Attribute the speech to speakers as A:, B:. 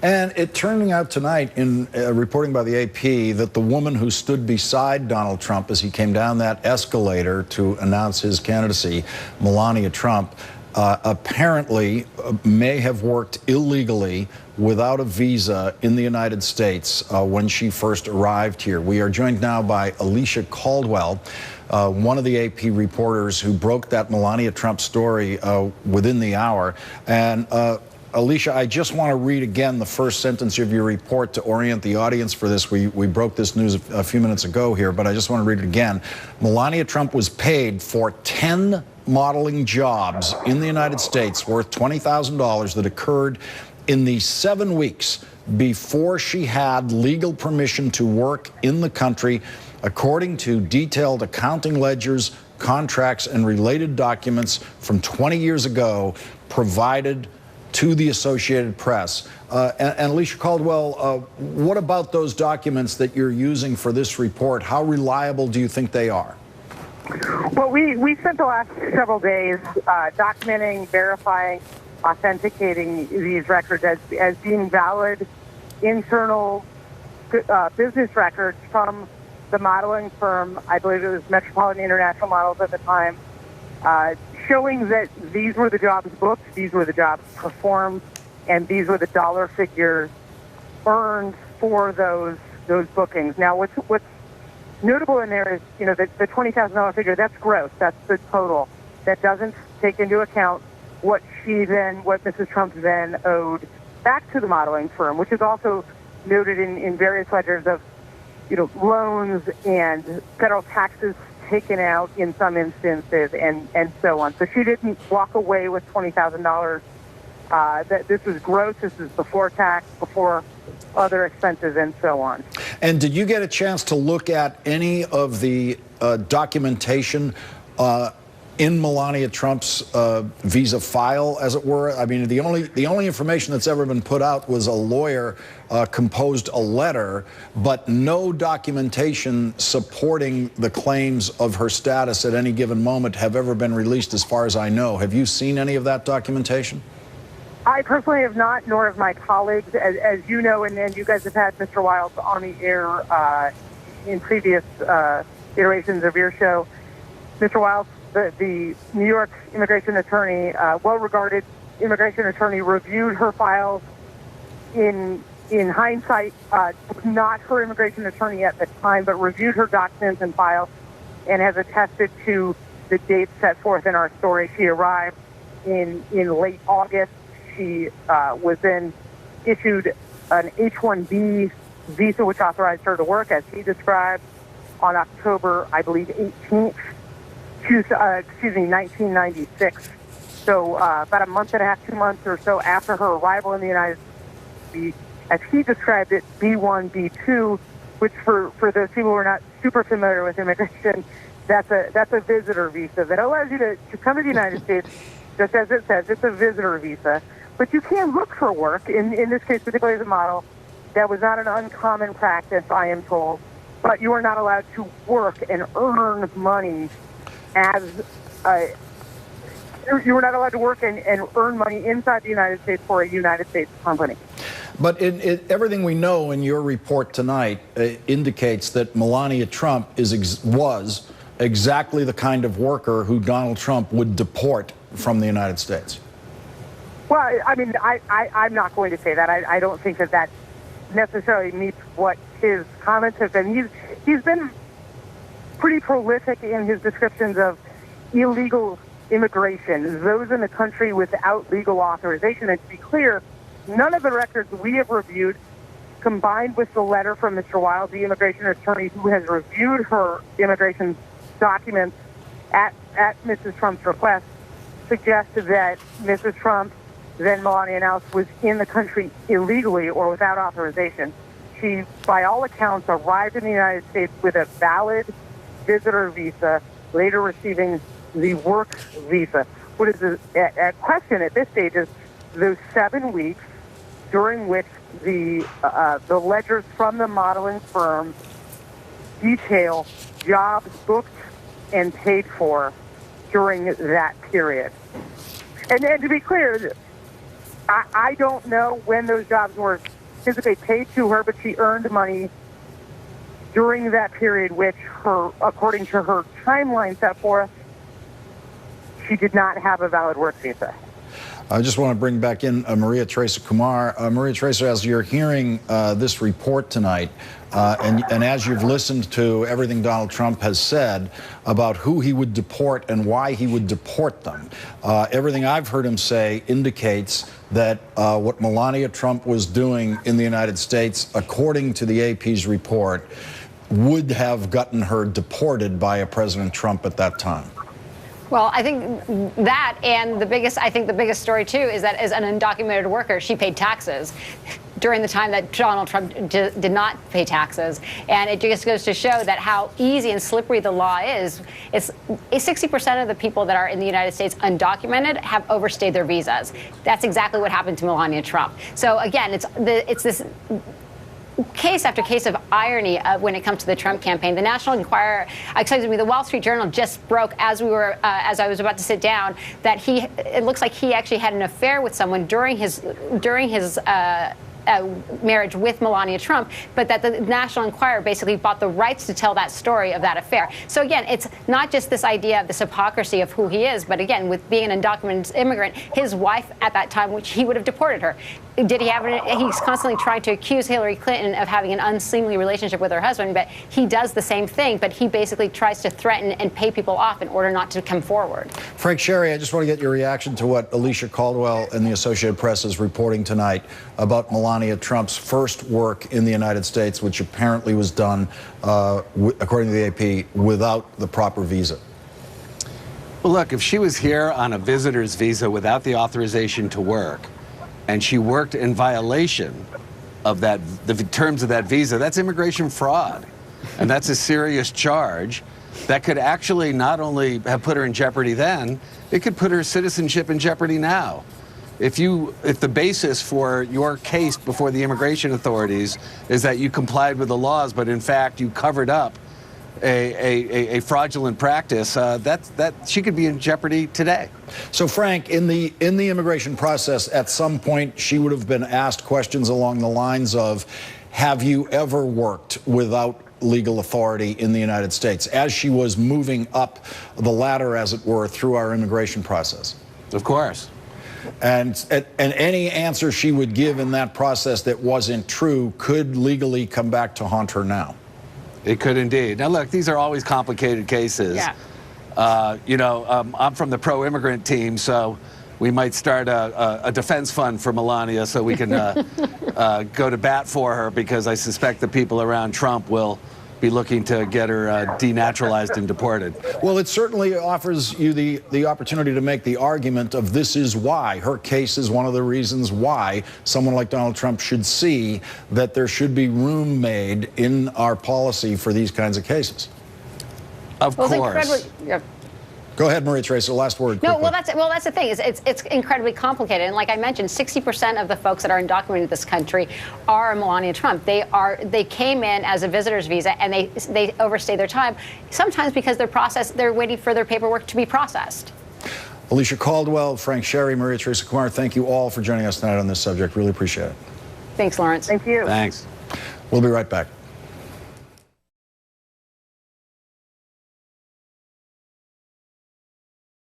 A: And it turning out tonight in reporting by the AP that the woman who stood beside Donald Trump as he came down that escalator to announce his candidacy, Melania Trump, apparently may have worked illegally without a visa in the United States when she first arrived here. We are joined now by Alicia Caldwell, one of the AP reporters who broke that Melania Trump story within the hour. And Alicia, I just want to read again the first sentence of your report to orient the audience for this. We broke this news a few minutes ago here, but I just want to read it again. Melania Trump was paid for 10 modeling jobs in the United States worth $20,000 that occurred in the 7 weeks before she had legal permission to work in the country, according to detailed accounting ledgers, contracts, and related documents from 20 years ago provided to the Associated Press. And Alicia Caldwell, what about those documents that you're using for this report? How reliable do you think they are?
B: Well, we spent the last several days documenting, verifying, authenticating these records as being valid internal business records from the modeling firm. I believe it was Metropolitan International Models at the time, showing that these were the jobs booked, these were the jobs performed, and these were the dollar figures earned for those bookings. Now, what's notable in there is, you know, the $20,000 figure, that's gross, that's the total. That doesn't take into account what Mrs. Trump then owed back to the modeling firm, which is also noted in various ledgers of, you know, loans and federal taxes taken out in some instances and so on. So she didn't walk away with $20,000. That this was gross. This is before tax, before other expenses, and so on.
A: And did you get a chance to look at any of the documentation in Melania Trump's visa file, as it were? I mean, the only information that's ever been put out was a lawyer composed a letter, but no documentation supporting the claims of her status at any given moment have ever been released, as far as I know. Have you seen any of that documentation?
B: I personally have not, nor have my colleagues. As you know, and you guys have had Mr. Wiles on the air in previous iterations of your show. Mr. Wiles, the New York immigration attorney, well-regarded immigration attorney, reviewed her files in hindsight, not her immigration attorney at the time, but reviewed her documents and files and has attested to the dates set forth in our story. She arrived in late August. She was then issued an H-1B visa, which authorized her to work, as he described, on October, I believe, 18th, 1996. So about a month and a half, 2 months or so after her arrival in the United States, as he described it, B1, B2, which for those people who are not super familiar with immigration, that's a visitor visa that allows you to come to the United States, just as it says, it's a visitor visa. But you can look for work, in this case, particularly as a model. That was not an uncommon practice, I am told. But you are not allowed to work and earn money you were not allowed to work and earn money inside the United States for a United States company.
A: But everything we know in your report tonight indicates that Melania Trump was exactly the kind of worker who Donald Trump would deport from the United States.
B: Well, I mean, I'm not going to say that. I don't think that necessarily meets what his comments have been. He's been pretty prolific in his descriptions of illegal immigration, those in the country without legal authorization. And to be clear, none of the records we have reviewed, combined with the letter from Mr. Wiles, the immigration attorney who has reviewed her immigration documents at Mrs. Trump's request, suggest that Mrs. Trump, then Melania now, was in the country illegally or without authorization. She, by all accounts, arrived in the United States with a valid visitor visa, later receiving the work visa. What is at question at this stage is those 7 weeks during which the ledgers from the modeling firm detail jobs booked and paid for during that period. And to be clear, I don't know when those jobs were physically paid to her, but she earned money during that period, which according to her timeline set forth, she did not have a valid work visa.
A: I just want to bring back in Maria Teresa Kumar. Maria Teresa, as you're hearing this report tonight, and as you've listened to everything Donald Trump has said about who he would deport and why he would deport them, everything I've heard him say indicates that what Melania Trump was doing in the United States, according to the AP's report, would have gotten her deported by a President Trump at that time.
C: Well, I think that, and the biggest story too is that as an undocumented worker, she paid taxes during the time that Donald Trump did not pay taxes. And it just goes to show that how easy and slippery the law is. It's 60% of the people that are in the United States undocumented have overstayed their visas. That's exactly what happened to Melania Trump. So again, it's this case after case of irony when it comes to the Trump campaign. The National Enquirer, the Wall Street Journal just broke as I was about to sit down that it looks like he actually had an affair with someone during his marriage with Melania Trump, but that the National Enquirer basically bought the rights to tell that story of that affair. So again, it's not just this idea of this hypocrisy of who he is, but again, with being an undocumented immigrant, his wife at that time, which he would have deported her. Did he have he's constantly trying to accuse Hillary Clinton of having an unseemly relationship with her husband, but he does the same thing, but he basically tries to threaten and pay people off in order not to come forward.
A: Frank Sherry, I just want to get your reaction to what Alicia Caldwell in the Associated Press is reporting tonight about Melania Trump's first work in the United States, which apparently was done, according to the AP, without the proper visa.
D: Well, look, if she was here on a visitor's visa without the authorization to work, and she worked in violation of the terms of that visa, that's immigration fraud. And that's a serious charge that could actually not only have put her in jeopardy then, it could put her citizenship in jeopardy now. If the basis for your case before the immigration authorities is that you complied with the laws, but in fact you covered up a fraudulent practice, that she could be in jeopardy today.
A: So, Frank, in the immigration process, at some point, she would have been asked questions along the lines of, have you ever worked without legal authority in the United States, as she was moving up the ladder, as it were, through our immigration process?
D: Of course.
A: And any answer she would give in that process that wasn't true could legally come back to haunt her now.
D: It could indeed. Now, look, these are always complicated cases.
C: Yeah.
D: I'm from the pro-immigrant team, so we might start a defense fund for Melania so we can go to bat for her, because I suspect the people around Trump will be looking to get her denaturalized and deported.
A: Well, it certainly offers you the opportunity to make the argument of this is why. Her case is one of the reasons why someone like Donald Trump should see that there should be room made in our policy for these kinds of cases.
D: Of course.
A: Go ahead, Maria Teresa, last word.
C: No,
A: Quickly.
C: well, that's the thing. It's incredibly complicated. And like I mentioned, 60% of the folks that are undocumented in this country are Melania Trump. They came in as a visitor's visa, and they overstay their time, sometimes because they're waiting for their paperwork to be processed.
A: Alicia Caldwell, Frank Sherry, Maria Teresa Kumar, thank you all for joining us tonight on this subject. Really appreciate it.
C: Thanks, Lawrence.
B: Thank you.
D: Thanks.
A: We'll be right back.